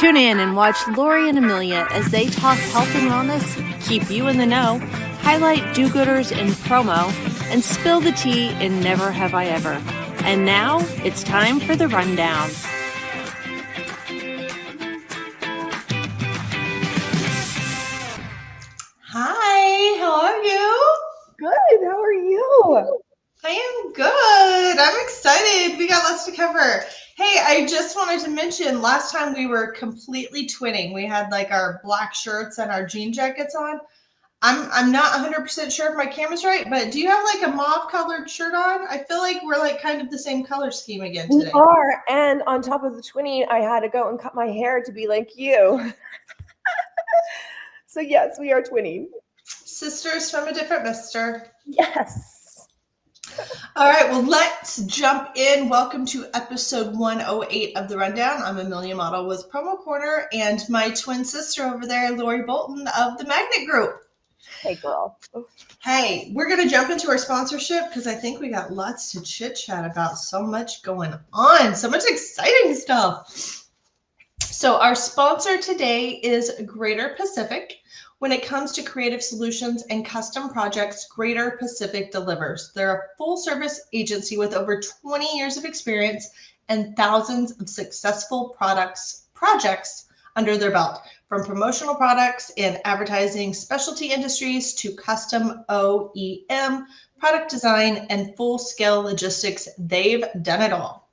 Tune in and watch Lori and Amelia as they talk health and wellness, keep you in the know, highlight do-gooders in promo, and spill the tea in Never Have I Ever. And now it's time for the rundown. Hi, how are you? Good, how are you? I am good. I'm excited. We got lots to cover. Hey, I just wanted to mention last time we were completely twinning. We had like our black shirts and our jean jackets on. I'm not 100% sure if my camera's right, but do you have like a mauve colored shirt on? I feel like we're like kind of the same color scheme again today. We are, and on top of the twinning, I had to go and cut my hair to be like you. So yes, we are twinning. Sisters from a different mister. Yes. All right, well, let's jump in. Welcome to episode 108 of The Rundown. I'm Amelia Madl with Promo Corner and my twin sister over there, Lori Bolton of the Magnet Group. Hey, girl. Hey, we're going to jump into our sponsorship because I think we got lots to chit-chat about. So much going on, so much exciting stuff. So our sponsor today is Greater Pacific. When it comes to creative solutions and custom projects, Greater Pacific delivers. They're a full-service agency with over 20 years of experience and thousands of successful projects under their belt. From promotional products in advertising specialty industries to custom OEM, product design, and full-scale logistics, they've done it all.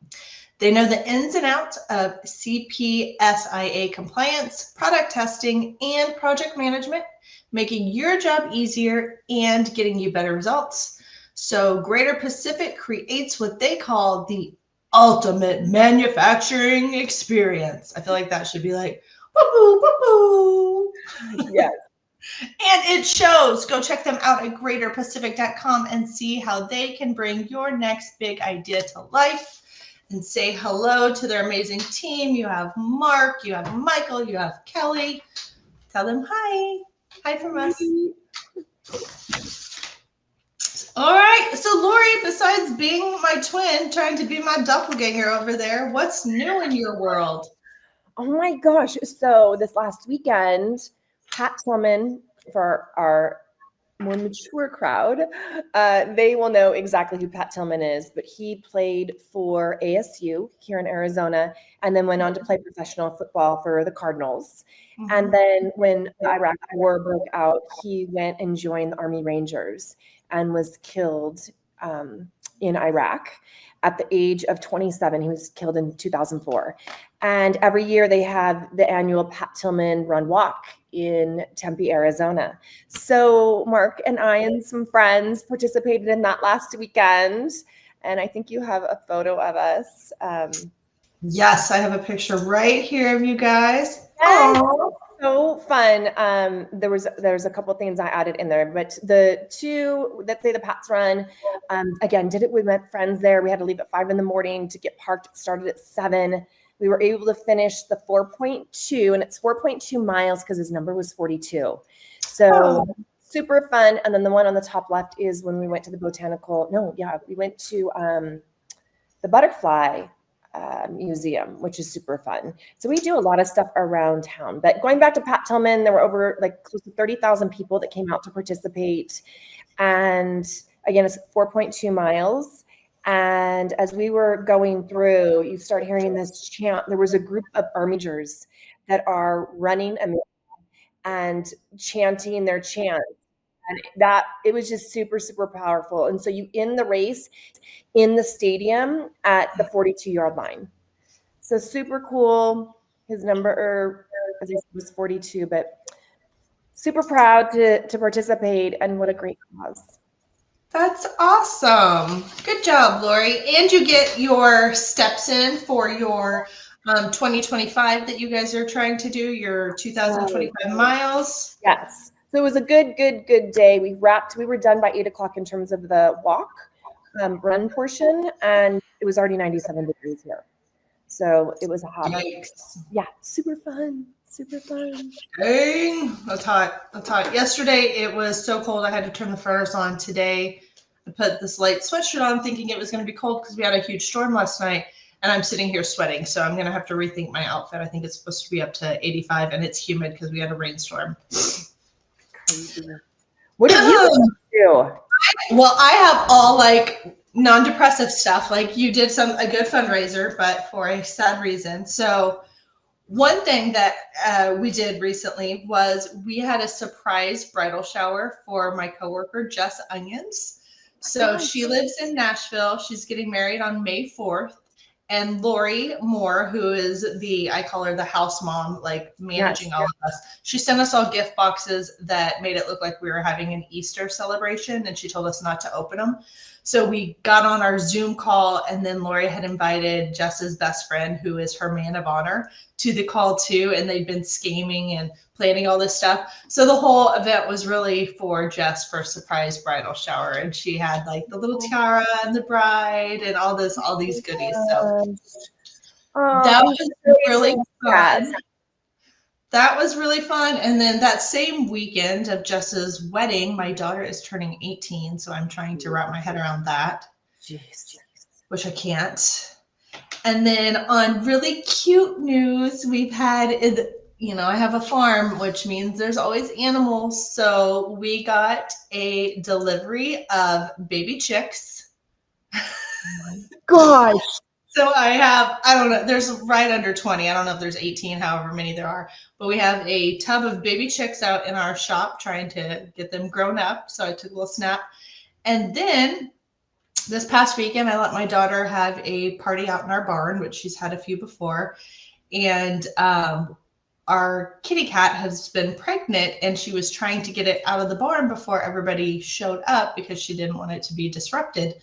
They know the ins and outs of CPSIA compliance, product testing, and project management, making your job easier and getting you better results. So Greater Pacific creates what they call the ultimate manufacturing experience. I feel like that should be like, woo-hoo, woo-hoo. Yes. And it shows. Go check them out at greaterpacific.com and see how they can bring your next big idea to life. And say hello to their amazing team. You have Mark, you have Michael, you have Kelly. Tell them hi. Hi from us. All right. So Lori, besides being my twin, trying to be my doppelganger over there, what's new in your world? Oh my gosh. So this last weekend, Pat Tillman, for our more mature crowd, they will know exactly who Pat Tillman is, but he played for ASU here in Arizona and then went on to play professional football for the Cardinals. Mm-hmm. And then when the Iraq War broke out, he went and joined the Army Rangers and was killed in Iraq at the age of 27. He was killed in 2004. And every year they have the annual Pat Tillman Run Walk in Tempe, Arizona. So Mark and I and some friends participated in that last weekend. And I think you have a photo of us. Yes, I have a picture right here of you guys. Oh, so fun. There's a couple things I added in there, but the two that say the Pats Run, again, did it with my friends there. We had to leave at 5 a.m. to get parked. It started at 7. We were able to finish the 4.2, and it's 4.2 miles because his number was 42. So super fun. And then the one on the top left is when we went to we went to the Butterfly Museum, which is super fun. So we do a lot of stuff around town. But going back to Pat Tillman, there were over like close to 30,000 people that came out to participate. And again, it's 4.2 miles. And as we were going through, you start hearing this chant. There was a group of Armigers that are running and chanting their chants. And that it was just super, super powerful. And so you end the race in the stadium at the 42-yard line. So super cool. His number, as I said, was 42, but super proud to participate, and what a great cause. That's awesome. Good job, Lori. And you get your steps in for your 2025 that you guys are trying to do, your 2025 miles. Yes. So it was a good day. We were done by 8 o'clock in terms of the walk run portion, and it was already 97 degrees here. So it was a hot. Yeah, super fun. Dang, that's hot. Yesterday it was so cold I had to turn the furnace on. Today I put this light sweatshirt on thinking it was going to be cold because we had a huge storm last night. and I'm sitting here sweating. So I'm going to have to rethink my outfit. I think it's supposed to be up to 85 and it's humid because we had a rainstorm. Crazy. What did you do? Well, I have all like non-depressive stuff. Like you did a good fundraiser, but for a sad reason. So one thing that we did recently was we had a surprise bridal shower for my coworker, Jess Onions. So she lives in Nashville. She's getting married on May 4th. And Lori Moore, who is I call her the house mom, like managing all of us. She sent us all gift boxes that made it look like we were having an Easter celebration, and she told us not to open them. So we got on our Zoom call, and then Lori had invited Jess's best friend, who is her man of honor, to the call too. And they'd been scheming and planning all this stuff. So the whole event was really for Jess for a surprise bridal shower. And she had like the little tiara and the bride and all these goodies. So that was really fun. That was really fun. And then that same weekend of Jess's wedding, my daughter is turning 18. So I'm trying to wrap my head around that, which I can't. And then on really cute news, we've had, I have a farm, which means there's always animals. So we got a delivery of baby chicks. Oh my gosh. So I don't know, there's right under 20. I don't know if there's 18, however many there are. But we have a tub of baby chicks out in our shop trying to get them grown up. So I took a little snap. And then this past weekend, I let my daughter have a party out in our barn, which she's had a few before. And our kitty cat has been pregnant, and she was trying to get it out of the barn before everybody showed up because she didn't want it to be disrupted.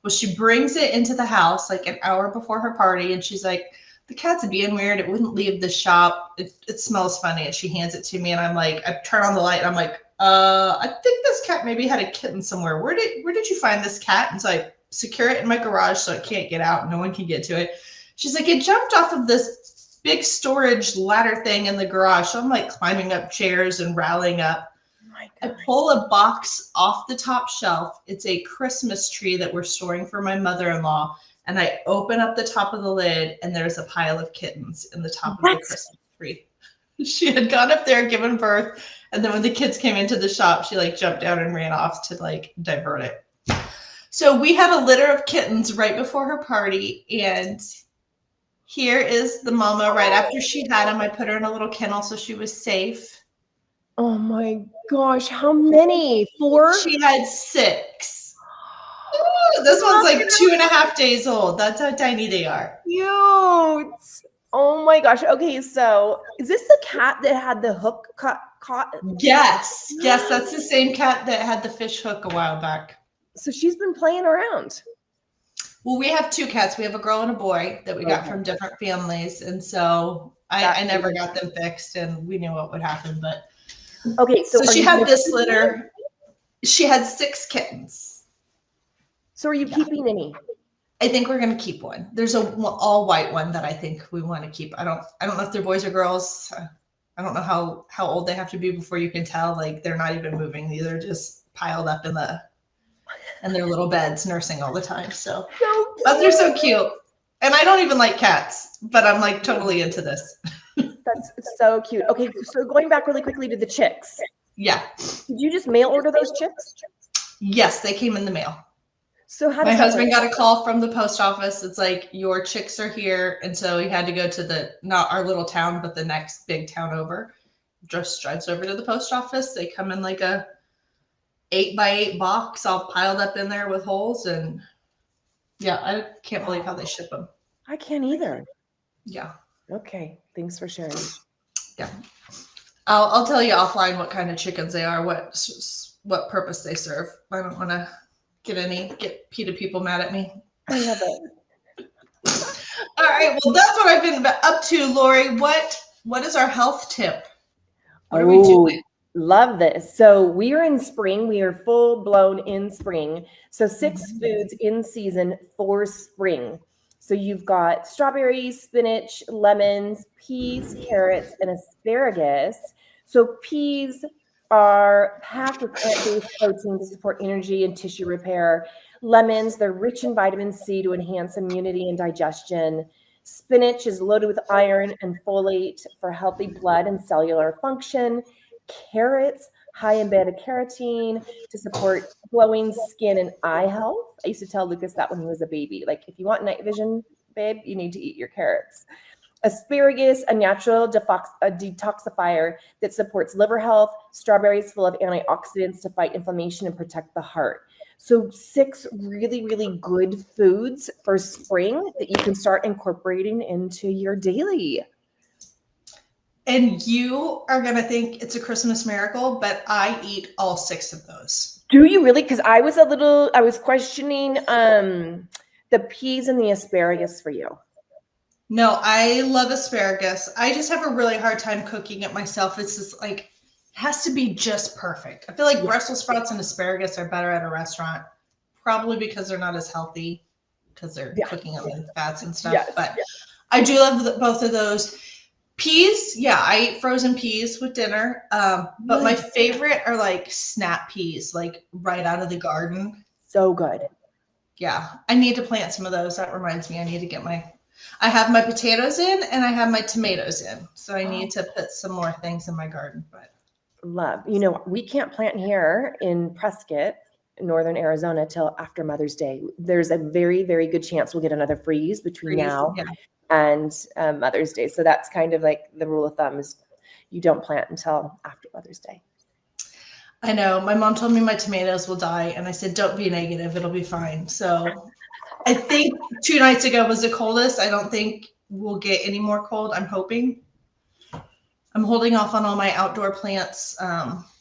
Well, she brings it into the house like an hour before her party, and she's like, the cat's being weird. It wouldn't leave the shop. It smells funny. And she hands it to me, and I'm like, I turn on the light, and I'm like, I think this cat maybe had a kitten somewhere. Where did you find this cat? And so I secure it in my garage so it can't get out. No one can get to it. She's like, it jumped off of this big storage ladder thing in the garage. So I'm like climbing up chairs and rallying up. I pull a box off the top shelf. It's a Christmas tree that we're storing for my mother-in-law. And I open up the top of the lid, and there's a pile of kittens in the top of the Christmas tree. She had gone up there, given birth. And then when the kids came into the shop, she like jumped down and ran off to like divert it. So we had a litter of kittens right before her party. And here is the mama right after she had them. I put her in a little kennel so she was safe. Oh my gosh. How many? 4? She had 6. Ooh, this one's like 2.5 days old. That's how tiny they are. Cute. Oh my gosh. Okay, so is this the cat that had the hook caught? Yes, that's the same cat that had the fish hook a while back. So she's been playing around. Well, we have 2 cats. We have a girl and a boy that we got from different families. And so I never got them fixed, and we knew what would happen. But okay, so she had this litter. She had 6 kittens. So are you keeping any? I think we're going to keep one. There's a all white one that I think we want to keep. I don't know if they're boys or girls. I don't know how old they have to be before you can tell. Like they're not even moving. They're just piled up in their little beds, nursing all the time. So but they're so cute. And I don't even like cats, but I'm like totally into this. That's so cute. Okay, so going back really quickly to the chicks. Yeah. Did you just mail order those chicks? Yes, they came in the mail. So how my husband got a call from the post office. It's like, your chicks are here. And so he had to go to not our little town, but the next big town over. Just drives over to the post office. They come in like a 8x8 box all piled up in there with holes. And yeah, I can't believe how they ship them. I can't either. Yeah. Okay. Thanks for sharing. Yeah. I'll tell you offline what kind of chickens they are, what purpose they serve. I don't want to get PETA people mad at me. I love it. All right. Well, that's what I've been up to, Lori. What is our health tip? What are we doing? Love this. So we are in spring. We are full blown in spring. So 6 foods in season for spring. So you've got strawberries, spinach, lemons, peas, carrots, and asparagus. So peas are packed with plant-based protein to support energy and tissue repair. Lemons, they're rich in vitamin C to enhance immunity and digestion. Spinach is loaded with iron and folate for healthy blood and cellular function. Carrots, high in beta-carotene to support glowing skin and eye health. I used to tell Lucas that when he was a baby. Like, if you want night vision, babe, you need to eat your carrots. Asparagus, a natural detoxifier that supports liver health. Strawberries full of antioxidants to fight inflammation and protect the heart. So 6 really, really good foods for spring that you can start incorporating into your daily. And you are going to think it's a Christmas miracle, but I eat all 6 of those. Do you really? Because I was questioning the peas and the asparagus for you. No, I love asparagus. I just have a really hard time cooking it myself. It's just like, it has to be just perfect. I feel like Brussels sprouts and asparagus are better at a restaurant, probably because they're not as healthy because they're cooking them in fats and stuff. Yes, but I do love both of those. Peas, I eat frozen peas with dinner. But my favorite are like snap peas, like right out of the garden. So good. Yeah, I need to plant some of those. That reminds me, I have my potatoes in and I have my tomatoes in. So I need to put some more things in my garden. But we can't plant here in Prescott, northern Arizona, till after Mother's Day. There's a very, very good chance we'll get another freeze between now and Mother's Day. So that's kind of like the rule of thumb is you don't plant until after Mother's Day. I know. My mom told me my tomatoes will die. And I said, don't be negative. It'll be fine. So I think 2 nights ago was the coldest. I don't think we'll get any more cold. I'm hoping. I'm holding off on all my outdoor plants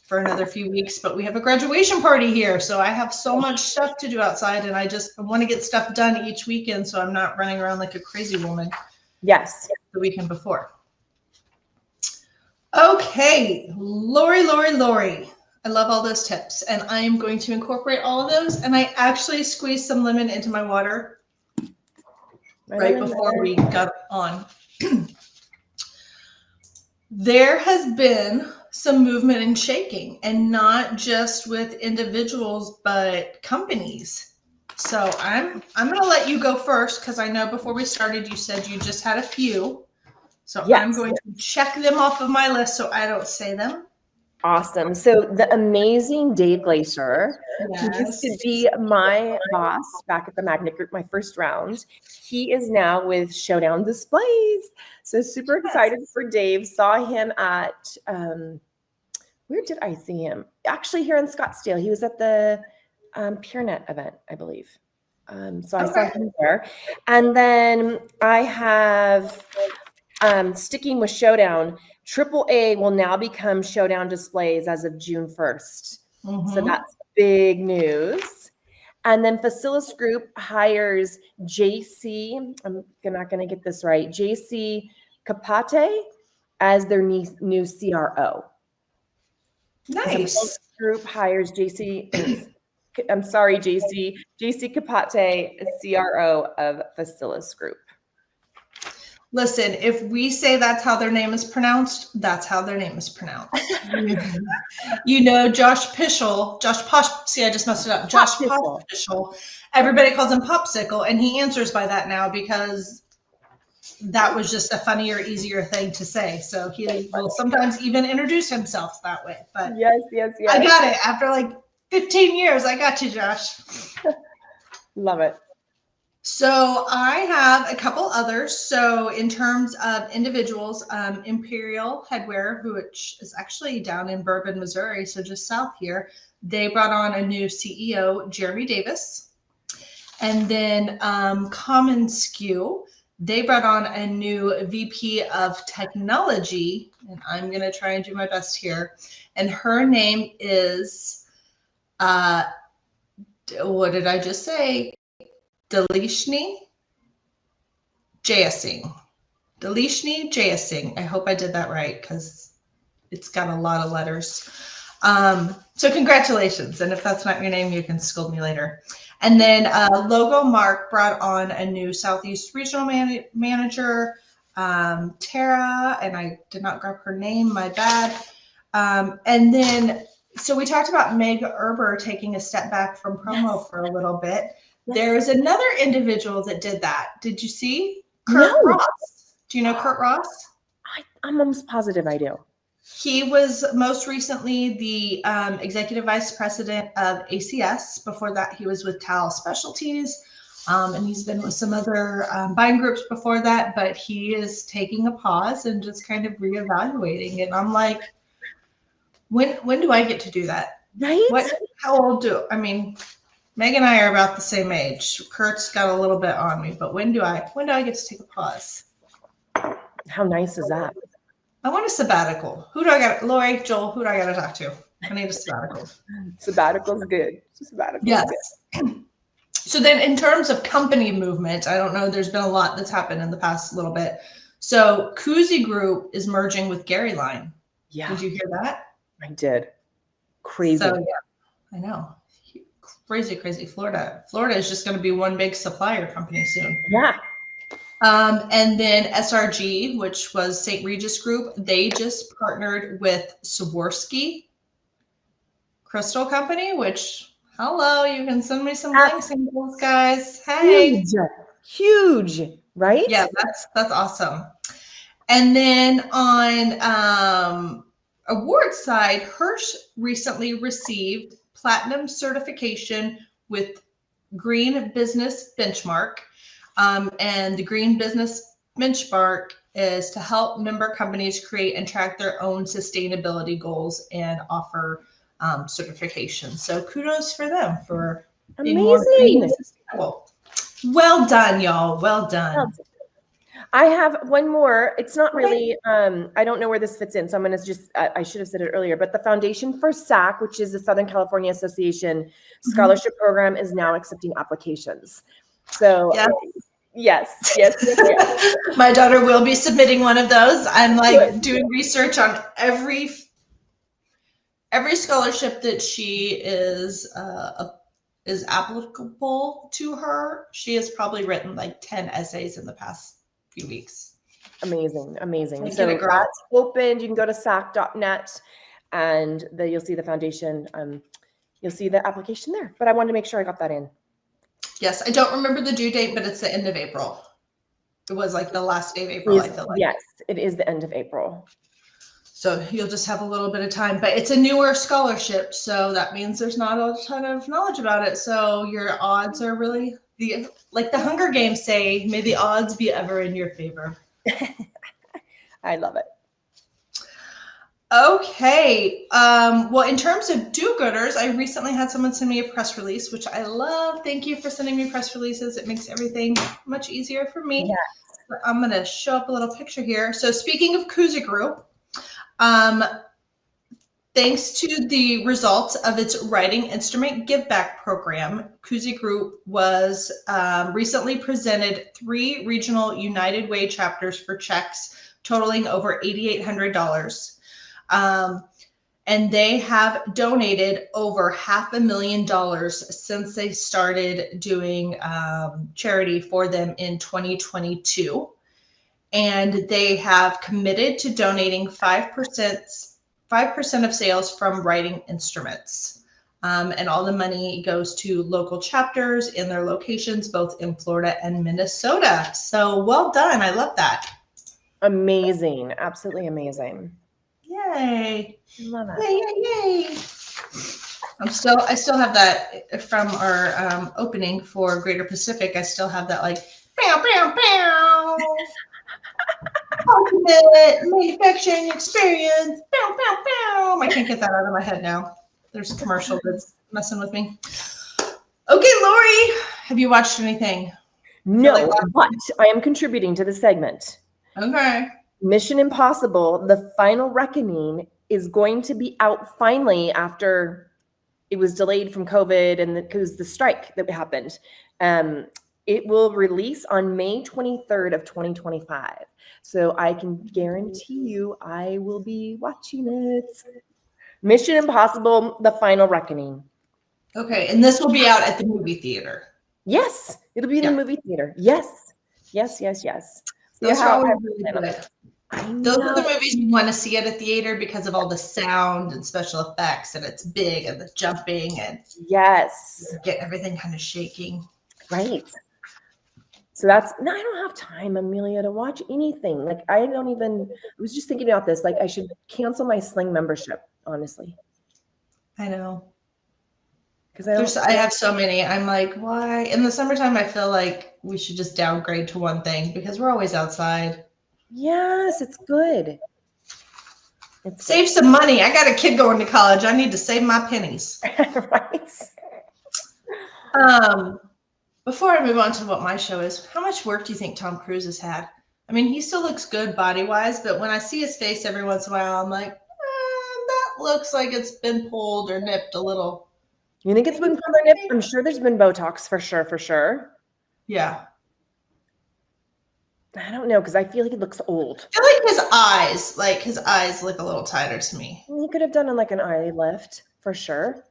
for another few weeks, but we have a graduation party here. So I have so much stuff to do outside and I want to get stuff done each weekend. So I'm not running around like a crazy woman. Yes. The weekend before. Okay. Lori. I love all those tips and I am going to incorporate all of those. And I actually squeezed some lemon into my water right before we got on. There has been some movement and shaking, and not just with individuals, but companies. So I'm going to let you go first because I know before we started, you said you just had a few. So I'm going to check them off of my list so I don't say them. Awesome. So the amazing Dave Glacier, who used to be my boss back at the Magnet Group, my first round, he is now with Showdown Displays. So super excited for Dave. Saw him at, where did I see him? Actually here in Scottsdale. He was at the PureNet event, I believe. So I saw him there. And then I have, sticking with Showdown, AAA will now become Showdown Displays as of June 1st. So that's big news. And then Facilis Group hires JC, I'm not going to get this right, JC Capate as their new CRO. Nice. Group hires JC Capate as CRO of Facilis Group. Listen, if we say that's how their name is pronounced, that's how their name is pronounced. Josh Posh. See, I just messed it up. Josh Pospisil. Everybody calls him Popsicle, and he answers by that now because that was just a funnier, easier thing to say. So he will sometimes even introduce himself that way. But yes. I got it. After like 15 years, I got you, Josh. Love it. So I have a couple others. So in terms of individuals, Imperial Headwear, which is actually down in Bourbon, Missouri, so just south here, they brought on a new CEO, Jeremy Davis. And then Common Skew, they brought on a new VP of Technology, and I'm going to try and do my best here. And her name is, what did I just say? Delishni Jayasingh. I hope I did that right because it's got a lot of letters. So congratulations. And if that's not your name, you can scold me later. And then Logo Mark brought on a new Southeast Regional Manager, Tara, and I did not grab her name, my bad. And then, so we talked about Meg Erber taking a step back from promo Yes. for a little bit. Yes. There is another individual that did that. Did you see? No. Kurt Ross. Do you know Kurt Ross? I'm almost positive I do. He was most recently the executive vice president of ACS. Before that, he was with Tal Specialties. And he's been with some other buying groups before that, but he is taking a pause and just kind of reevaluating. And I'm like, when do I get to do that? Right? How old I mean, Meg and I are about the same age. Kurt's got a little bit on me, but when do I get to take a pause? How nice is that? I want a sabbatical. Who do I got? Lori, Joel, who do I got to talk to? I need a sabbatical. Sabbatical's good. Sabbatical's Yes. good. So then in terms of company movement, I don't know, there's been a lot that's happened in the past little bit. So Kuzi Group is merging with Gary Line. Yeah. Did you hear that? I did. Crazy. So, yeah, I know. Crazy. Florida is just going to be one big supplier company soon. Yeah. And then SRG, which was St. Regis Group, they just partnered with Swarovski Crystal Company, which, hello, you can send me some blank samples, guys. Hey. Huge, right? Yeah, that's awesome. And then on award side, Hirsch recently received platinum certification with Green Business Benchmark. And the Green Business Benchmark is to help member companies create and track their own sustainability goals and offer certification. So kudos for them for being more green and sustainable. Well done, y'all. Well done. I have one more. It's not really, I don't know where this fits in. So I'm going to just, I should have said it earlier, but the Foundation for SAC, which is the Southern California Association Scholarship Program, is now accepting applications. So yes. My daughter will be submitting one of those. I'm like doing research on every scholarship that she is applicable to her. She has probably written like 10 essays in the past few weeks. Amazing. So that's opened. You can go to sac.net and you'll see the foundation. You'll see the application there, but I wanted to make sure I got that in. Yes, I don't remember the due date, but it's the end of April. It was like the last day of April, I feel like. Yes, it is the end of April. So you'll just have a little bit of time, but it's a newer scholarship. So that means there's not a ton of knowledge about it. So your odds are really, like the Hunger Games say, may the odds be ever in your favor. I love it. Okay. Well, in terms of do-gooders, I recently had someone send me a press release, which I love. Thank you for sending me press releases. It makes everything much easier for me. Yes. I'm going to show up a little picture here. So speaking of Kuzi Group, thanks to the results of its writing instrument give back program, Kuzi Group was recently presented 3 regional United Way chapters for checks totaling over $8,800. And they have donated over $500,000 since they started doing charity for them in 2022. And they have committed to donating 5% of sales from writing instruments. And all the money goes to local chapters in their locations, both in Florida and Minnesota. So well done. I love that. Amazing. Absolutely amazing. Yay. Love it. Yay. I still have that from our opening for Greater Pacific. I still have that like bow, bow, bow. Ultimate manufacturing experience. Bow, bow, bow. I can't get that out of my head now. There's a commercial that's messing with me. Okay, Lori, have you watched anything? No, but I am contributing to the segment. Okay. Mission Impossible, The Final Reckoning, is going to be out finally after it was delayed from COVID and because the strike that happened. It will release on May 23rd of 2025. So I can guarantee you I will be watching it. Mission Impossible, The Final Reckoning. Okay, and this will be out at the movie theater. Yes, it'll be in the movie theater. Yes. Those are always really good. Those are the movies you want to see at a theater because of all the sound and special effects, and it's big and the jumping and yes, get everything kind of shaking. right. So I don't have time, Amelia, to watch anything. Like I was just thinking about this. Like I should cancel my Sling membership, honestly. I know. Because I have so many. I'm like, why? In the summertime, I feel like we should just downgrade to one thing because we're always outside. Yes, it's good. Save some money. I got a kid going to college. I need to save my pennies. Right. Before I move on to what my show is, how much work do you think Tom Cruise has had? I mean, he still looks good body-wise, but when I see his face every once in a while, I'm like, that looks like it's been pulled or nipped a little. You think it's been pulled or nipped? I'm sure there's been Botox for sure. Yeah. I don't know, because I feel like he looks old. I like his eyes look a little tighter to me. He could have done like an eye lift for sure.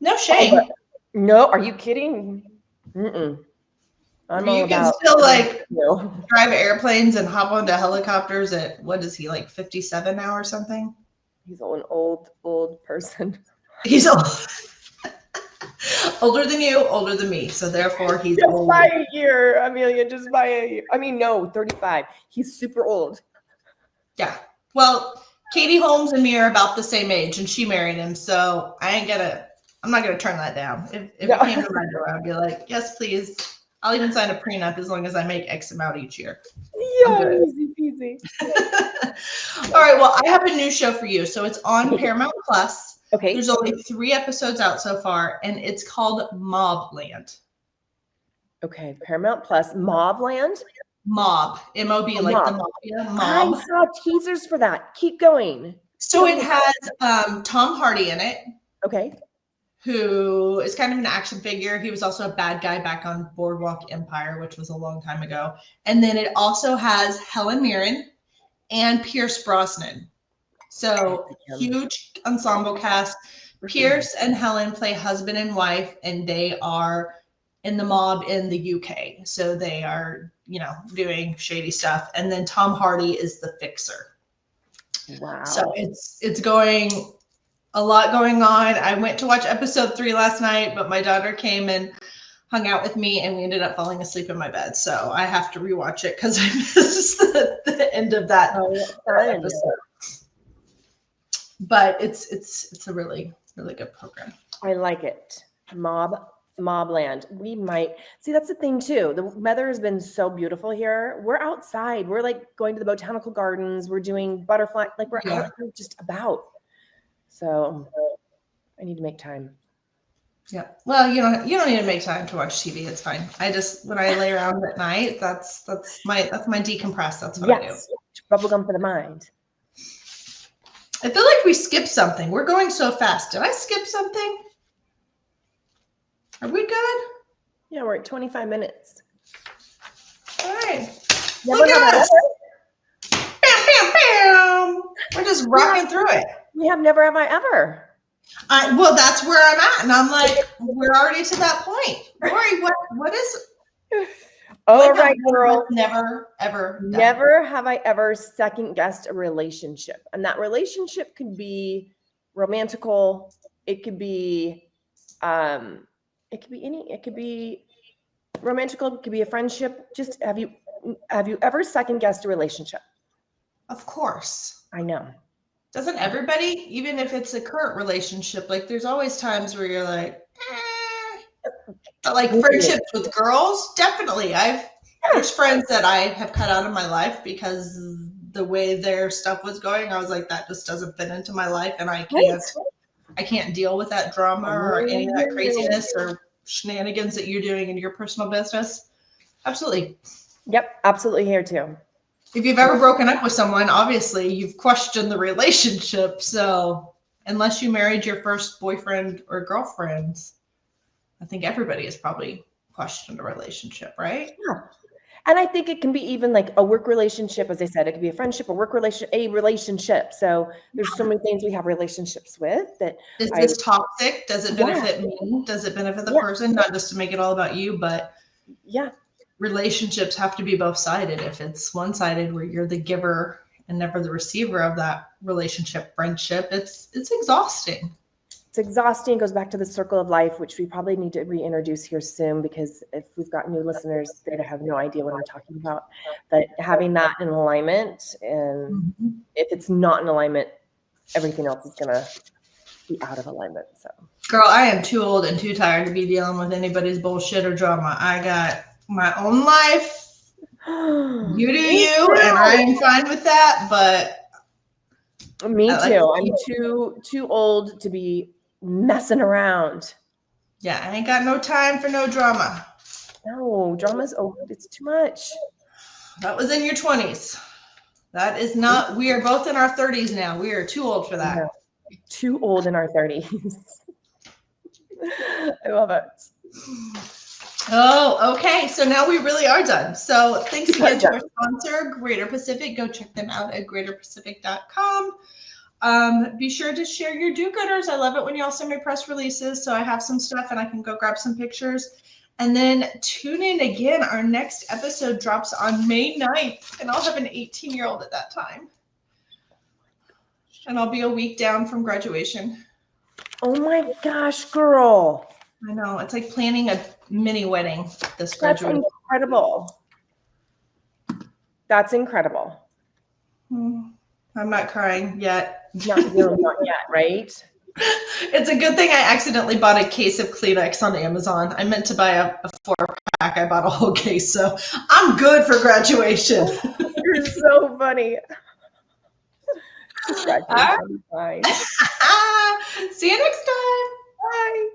No shame. Oh, no, are you kidding? I'm all about. You can still drive airplanes and hop onto helicopters at, what is he, like 57 now or something? He's an old person. He's old. Older than you, older than me. So therefore he's just old. by a year, Amelia, just by a year. I mean, no, 35. He's super old. Yeah. Well, Katie Holmes and me are about the same age and she married him. So I'm not going to turn that down. If it came to my door, I'd be like, yes, please. I'll even sign a prenup as long as I make X amount each year. Yeah, easy peasy. All right. Well, I have a new show for you. So it's on Paramount Plus. Okay. There's only 3 episodes out so far, and it's called Mobland. Okay. Paramount Plus. Mobland? Mob. M-O-B, like the mafia. Mob. I saw teasers for that. Keep going. So it has Tom Hardy in it. Okay. Who is kind of an action figure. He was also a bad guy back on Boardwalk Empire, which was a long time ago. And then it also has Helen Mirren and Pierce Brosnan. So huge ensemble cast. Pierce and Helen play husband and wife, and they are in the mob in the UK. So they are, doing shady stuff. And then Tom Hardy is the fixer. Wow. So it's going a lot going on. I went to watch episode 3 last night, but my daughter came and hung out with me and we ended up falling asleep in my bed. So I have to rewatch it because I missed the end of that episode. But it's a really, really good program. I like it. Mobland. We might see, that's the thing too. The weather has been so beautiful here. We're outside. We're like going to the botanical gardens. We're doing butterfly, like we're out just about. So I need to make time. Yeah. Well, you don't need to make time to watch TV. It's fine. When I lay around at night, that's my decompress. That's what I do. Bubblegum for the mind. I feel like we skipped something. We're going so fast. Did I skip something? Are we good? Yeah, we're at 25 minutes. All right. Look at us. Bam, bam, bam. We're just rocking through it. We have never have I ever. Well, that's where I'm at. And I'm like, we're already to that point. Lori, what is it? All right, girl. Never, ever. Never have I ever second guessed a relationship. And that relationship could be romantical. It could be it could be romantical. It could be a friendship. Just have you ever second guessed a relationship? Of course. I know. Doesn't everybody, even if it's a current relationship, like there's always times where you're like, But like friendships with girls, definitely. There's friends that I have cut out of my life because the way their stuff was going, I was like, that just doesn't fit into my life, and I can't deal with that drama or any of that craziness or shenanigans that you're doing in your personal business. Absolutely. Yep, absolutely here too. If you've ever broken up with someone, obviously you've questioned the relationship. So unless you married your first boyfriend or girlfriend, I think everybody has probably questioned a relationship, right? Yeah. And I think it can be even like a work relationship. As I said, it could be a friendship, a work relationship, a relationship. So there's so many things we have relationships with that. Is this toxic? Does it benefit me? Does it benefit the person? Not just to make it all about you, but relationships have to be both sided. If it's one sided where you're the giver and never the receiver of that relationship, friendship, it's exhausting. It's exhausting. It goes back to the circle of life, which we probably need to reintroduce here soon, because if we've got new listeners, they have no idea what I'm talking about. But having that in alignment, and if it's not in alignment, everything else is going to be out of alignment. So, girl, I am too old and too tired to be dealing with anybody's bullshit or drama. I got my own life. You do you, and I am fine with that. But me too. I'm too old to be messing around. Yeah, I ain't got no time for no drama. No, drama's over. It's too much. That was in your 20s. That is not. We are both in our 30s now. We are too old for that. No, too old in our 30s. I love it. Oh, okay. So now we really are done. So thanks again to our sponsor, Greater Pacific. Go check them out at greaterpacific.com. Be sure to share your do-gooders. I love it when y'all send me press releases, so I have some stuff and I can go grab some pictures. And then tune in again. Our next episode drops on May 9th, and I'll have an 18-year-old at that time. And I'll be a week down from graduation. Oh my gosh, girl. I know. It's like planning a mini wedding this graduation. That's incredible. That's incredible. I'm not crying yet. Not yet, right? It's a good thing I accidentally bought a case of Kleenex on Amazon. I meant to buy a 4-pack. I bought a whole case, so I'm good for graduation. You're so funny. Just graduation. Right. See you next time. Bye.